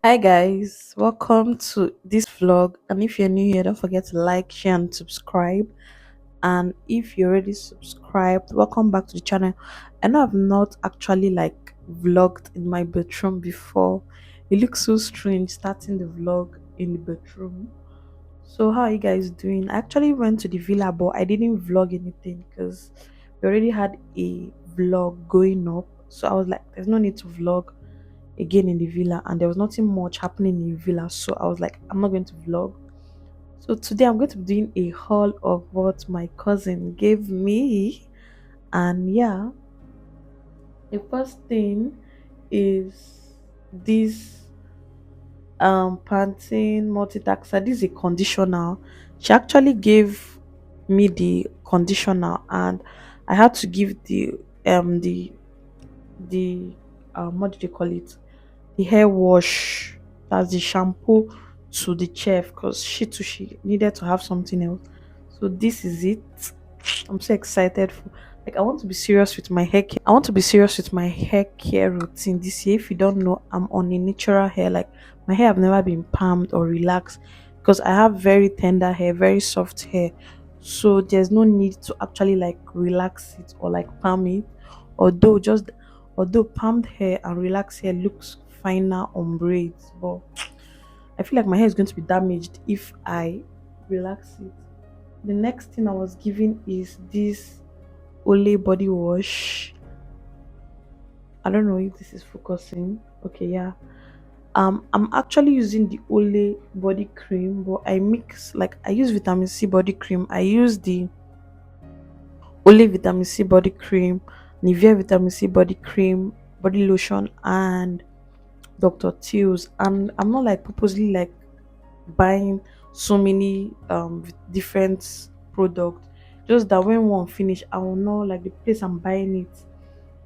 Hi guys, welcome to this vlog. And if you're new here, don't forget to like, share, and subscribe. And if you're already subscribed, welcome back to the channel. I know I've not actually vlogged in my bedroom before. It looks so strange starting the vlog in the bedroom. So how are you guys doing? I actually went to the villa, but I didn't vlog anything because we already had a vlog going up. So I was like, there's no need to vlog again in the villa, and there was nothing much happening in the villa, so I was like, I'm not going to vlog. So today I'm going to be doing a haul of what my cousin gave me. And yeah, the first thing is this Pantene multitasker. This is a conditioner. She actually gave me the conditioner, and I had to give the what did you call it, the hair wash, that's the shampoo, to the chef because she needed to have something else. So this is it. I'm so excited for, like, I want to be serious with my hair care. I want to be serious with my hair care routine this year. If you don't know, I'm on a natural hair. Like, my hair have never been palmed or relaxed because I have very tender hair, very soft hair. So there's no need to actually relax it or palm it. Although just although palmed hair and relaxed hair looks finer on braids, but I feel like my hair is going to be damaged if I relax it. The next thing I was given is this Olay body wash. I don't know if this is focusing. Okay, yeah. I'm actually using the Olay body cream, but I mix, like, I use vitamin C body cream. I use the Olay vitamin C body cream, Nivea vitamin C body cream, body lotion, and Dr. Teals. And I'm not purposely buying so many different products. Just that when one finish, I will know like the place I'm buying it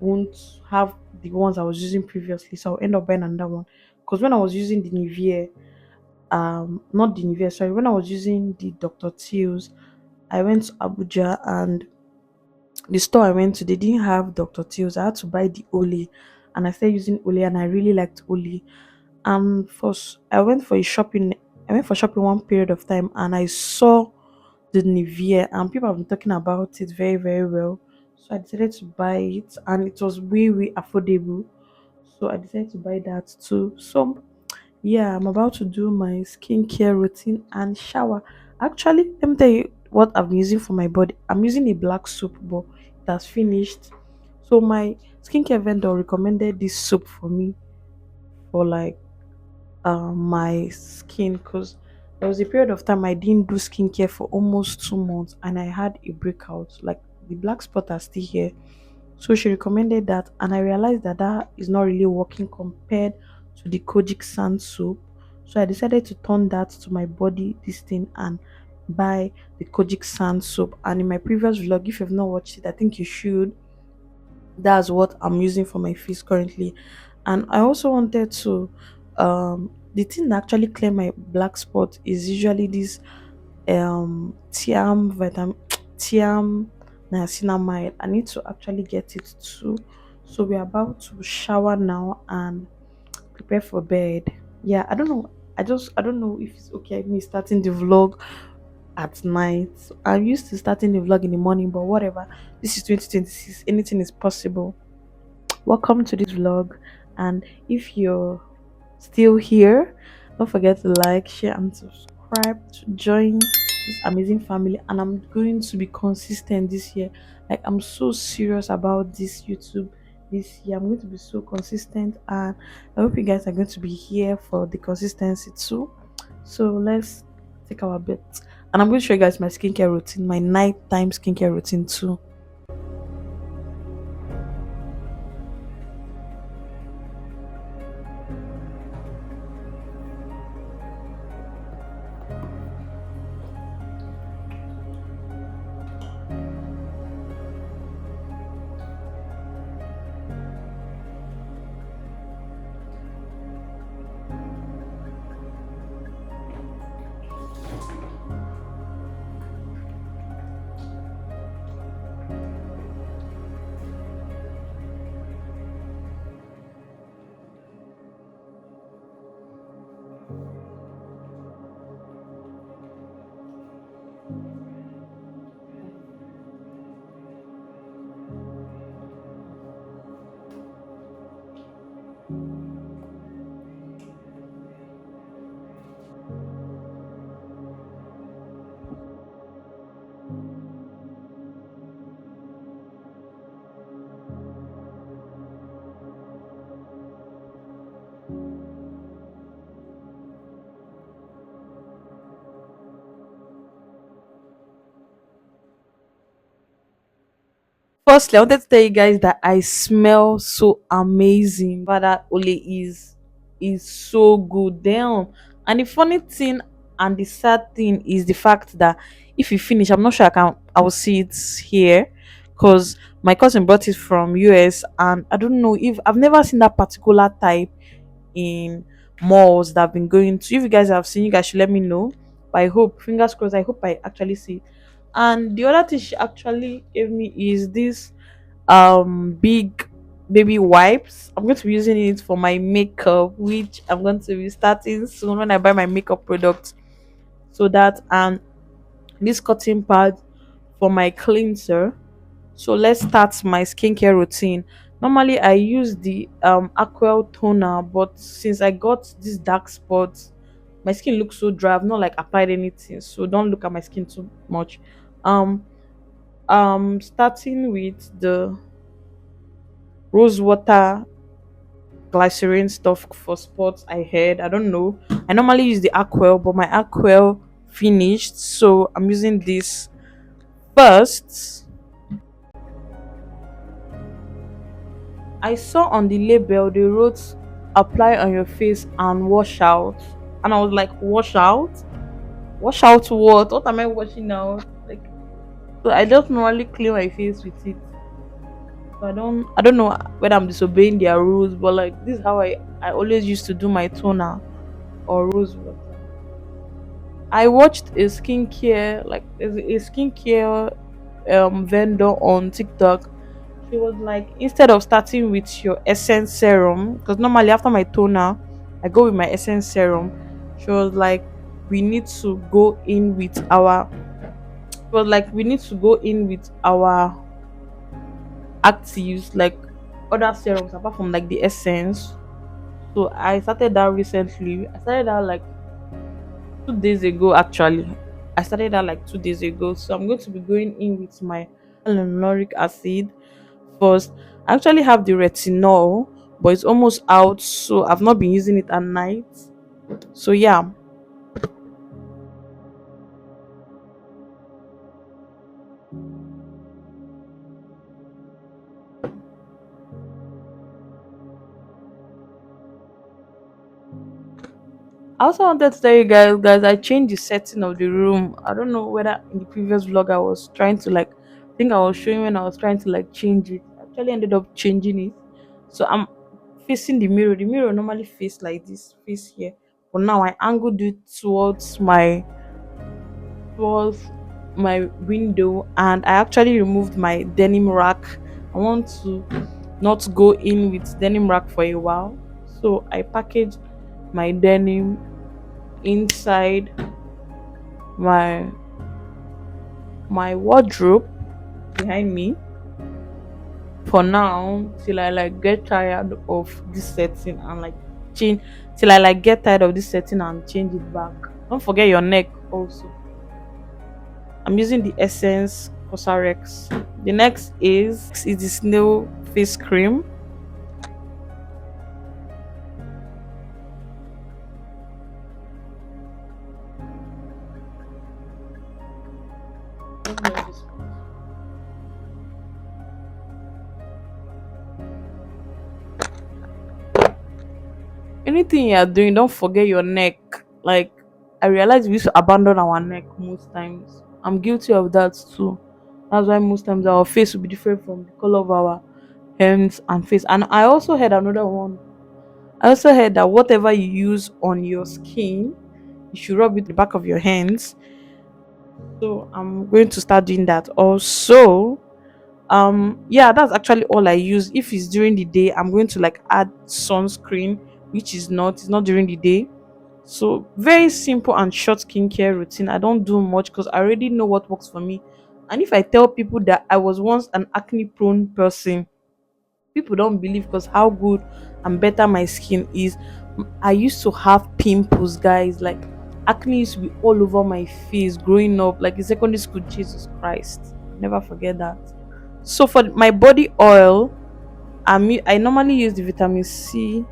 won't have the ones I was using previously. So I'll end up buying another one. Because when I was using the Nivea, not the Nivea, sorry, when I was using the Dr. Teals, I went to Abuja, and the store I went to, they didn't have Dr. Teals. I had to buy the Olay, and I started using Olay, and I really liked Olay. I went for a shopping. I went for shopping one period of time, and I saw the Nivea, and people have been talking about it very, very well. So I decided to buy it, and it was way, way affordable. So I decided to buy that too. So yeah, I'm about to do my skincare routine and shower. Actually, let me tell you what I've been using for my body. I'm using a black soap, but it has finished. So my skincare vendor recommended this soap for me for my skin, because there was a period of time I didn't do skincare for almost 2 months, and I had a breakout. Like, the black spot are still here. So she recommended that, and I realized that that is not really working compared to the Kojic Sand soap. So I decided to turn that to my body this thing and buy the Kojic Sand soap. And in my previous vlog, if you've not watched it, I think you should. That's what I'm using for my face currently. And I also wanted to, the thing that actually clear my black spot is usually this Tiam vitamin Tiam niacinamide. I need to actually get it too. So we're about to shower now and prepare for bed. Yeah, I don't know. I don't know if it's okay me starting the vlog at night. I'm used to starting the vlog in the morning, but whatever. This is 2026. Anything is possible. Welcome to this vlog, and if you're still here, don't forget to like, share, and subscribe to join this amazing family. And I'm going to be consistent this year. Like, I'm so serious about this YouTube this year. I'm going to be so consistent, and I hope you guys are going to be here for the consistency too. So let's take our bets, and I'm going to show you guys my skincare routine, my nighttime skincare routine too. Firstly, I wanted to tell you guys that I smell so amazing. But that ole is so good. Damn. And the funny thing and the sad thing is the fact that if you finish, I'm not sure I will see it here because my cousin brought it from US and I don't know if I've never seen that particular type in malls that I've been going to. If you guys have seen, you guys should let me know. But I hope, fingers crossed, I hope I actually see it. And the other thing she actually gave me is this big baby wipes. I'm going to be using it for my makeup, which I'm going to be starting soon when I buy my makeup products. So that and this cotton pad for my cleanser. So let's start my skincare routine. Normally I use the aqua toner, but since I got these dark spots, my skin looks so dry. I've not like applied anything, so don't look at my skin too much. Um Starting with the rose water glycerin stuff for spots I had. I don't know. I normally use the aqua, but my aqua finished, so I'm using this first. I saw on the label they wrote apply on your face and wash out. And I was like, wash out? Wash out what? What am I washing out? Like so I just normally clean my face with it. So I don't know whether I'm disobeying their rules, but like this is how I always used to do my toner or rose water. I watched a skincare like there's a skincare vendor on TikTok. She was like, instead of starting with your essence serum, because normally after my toner, I go with my essence serum. She was like, we need to go in with our. She was like, we need to go in with our actives, like other serums apart from like the essence. So I started that recently. I started that like 2 days ago actually. I started that like 2 days ago. So I'm going to be going in with my hyaluronic acid first. I actually have the retinol, but it's almost out, so I've not been using it at night. So yeah. I also wanted to tell you guys, I changed the setting of the room. I don't know whether in the previous vlog I was trying to like, I think I was showing when I was trying to like change it. I actually ended up changing it. So I'm facing the mirror. The mirror normally face like this, face here. But now I angled it towards my window and I actually removed my denim rack. I want to not go in with denim rack for a while. So I packaged my denim inside my my wardrobe behind me for now till I like get tired of this setting and like change till I like get tired of this setting and change it back. Don't forget your neck also. I'm using the Essence Cosrx. The next is the snail face cream. Anything you are doing, don't forget your neck. Like I realize we used to abandon our neck most times. I'm guilty of that too. That's why most times our face will be different from the color of our hands and face. And I also heard another one. I also heard that whatever you use on your skin, you should rub it the back of your hands. So I'm going to start doing that. Also, yeah, that's actually all I use. If it's during the day, I'm going to like add sunscreen, which is not it's not during the day. So very simple and short skincare routine. I don't do much because I already know what works for me. And if I tell people that I was once an acne prone person, people don't believe because how good and better my skin is. I used to have pimples, guys. Like acne used to be all over my face growing up, like in secondary school. Jesus Christ, never forget that. So for my body oil, I normally use the vitamin C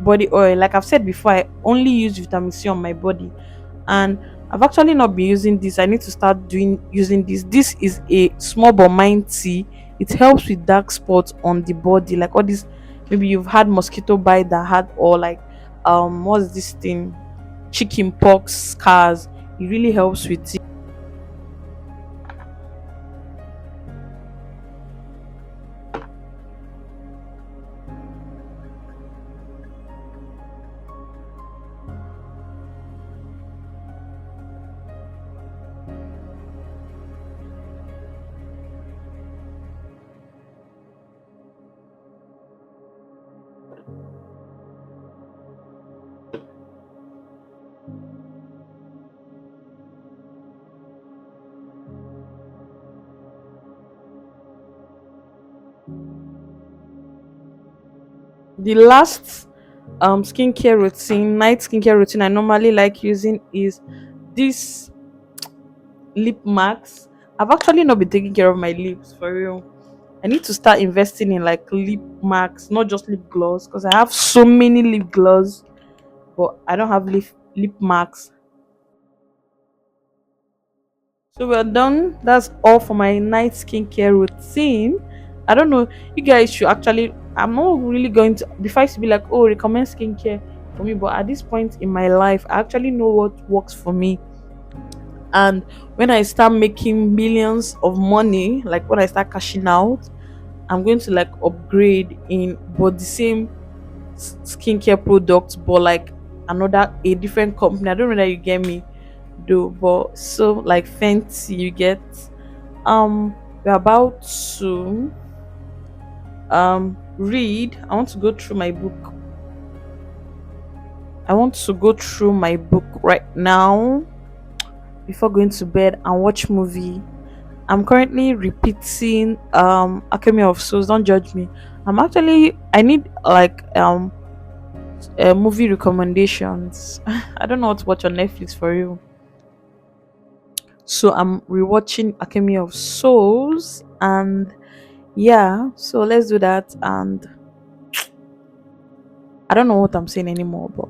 body oil. Like I've said before, I only use vitamin C on my body, and I've actually not been using this. I need to start doing using this. This is a small but mighty. it helps with dark spots on the body, like all this. Maybe you've had mosquito bite that had, or like what's this thing, chicken pox scars. It really helps with it. The last skincare routine, night skincare routine I normally like using is this lip mask. I've actually not been taking care of my lips for real. I need to start investing in like lip masks, not just lip gloss, because I have so many lip gloss, but I don't have lip masks. So we're done. That's all for my night skincare routine. I don't know. You guys should actually. I'm not really going to before I used to be like, oh, recommend skincare for me. But at this point in my life, I actually know what works for me. And when I start making millions of money, like when I start cashing out, I'm going to like upgrade in but the same skincare products, but like another a different company. I don't know that you get me, though. But so like fancy, you get. We're about to read. I want to go through my book. I want to go through my book right now before going to bed and watch movie. I'm currently repeating Academy of Souls. Don't judge me. I need like movie recommendations. I don't know what to watch on Netflix for you. So I'm rewatching Academy of Souls, and yeah, so let's do that. And I don't know what I'm saying anymore, but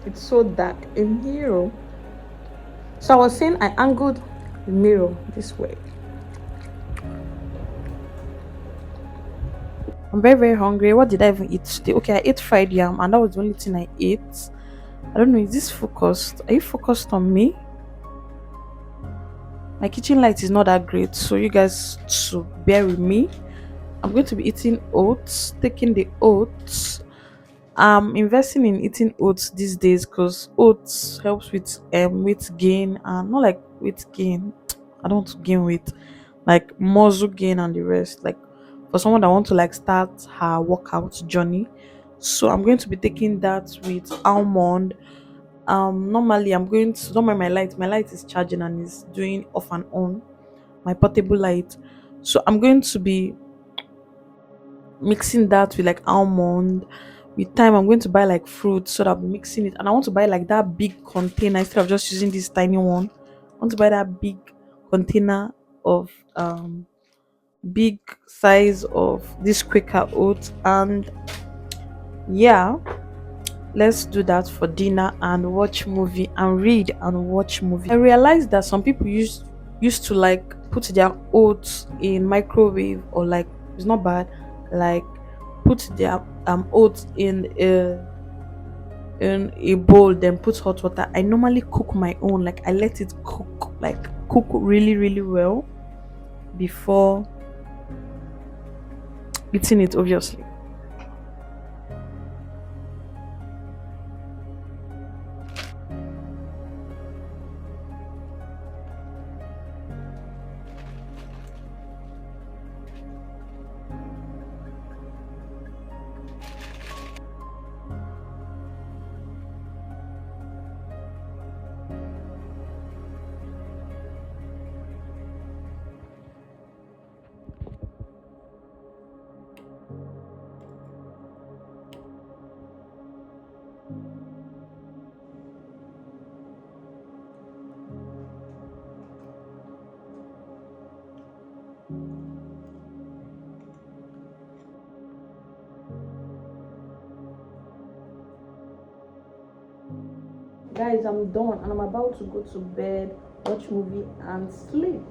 it's so dark in here. So I was saying I angled the mirror this way. I'm very very hungry. What did I even eat today? Okay, I ate fried yam, and that was the only thing I ate. I don't know. Is this focused? Are you focused on me? My kitchen light is not that great, so you guys should bear with me. I'm going to be eating oats, taking the oats. I'm investing in eating oats these days because oats helps with weight gain, and not like weight gain. I don't want to gain weight, like muscle gain and the rest. Like for someone that want to like start her workout journey. So I'm going to be taking that with almond. Normally I'm going to don't mind my light. My light is charging and is doing off and on. My portable light. So I'm going to be mixing that with like almond. With time I'm going to buy like fruit, so that I'm mixing it, and I want to buy like that big container instead of just using this tiny one. I want to buy that big container of big size of this Quaker oats. And yeah, let's do that for dinner and watch movie and read and watch movie. I realized that some people used to like put their oats in microwave, or like it's not bad, like put their oats in a bowl, then put hot water. I normally cook my own, like I let it cook really really well before eating it, obviously. Guys, I'm done and I'm about to go to bed, watch movie, and sleep.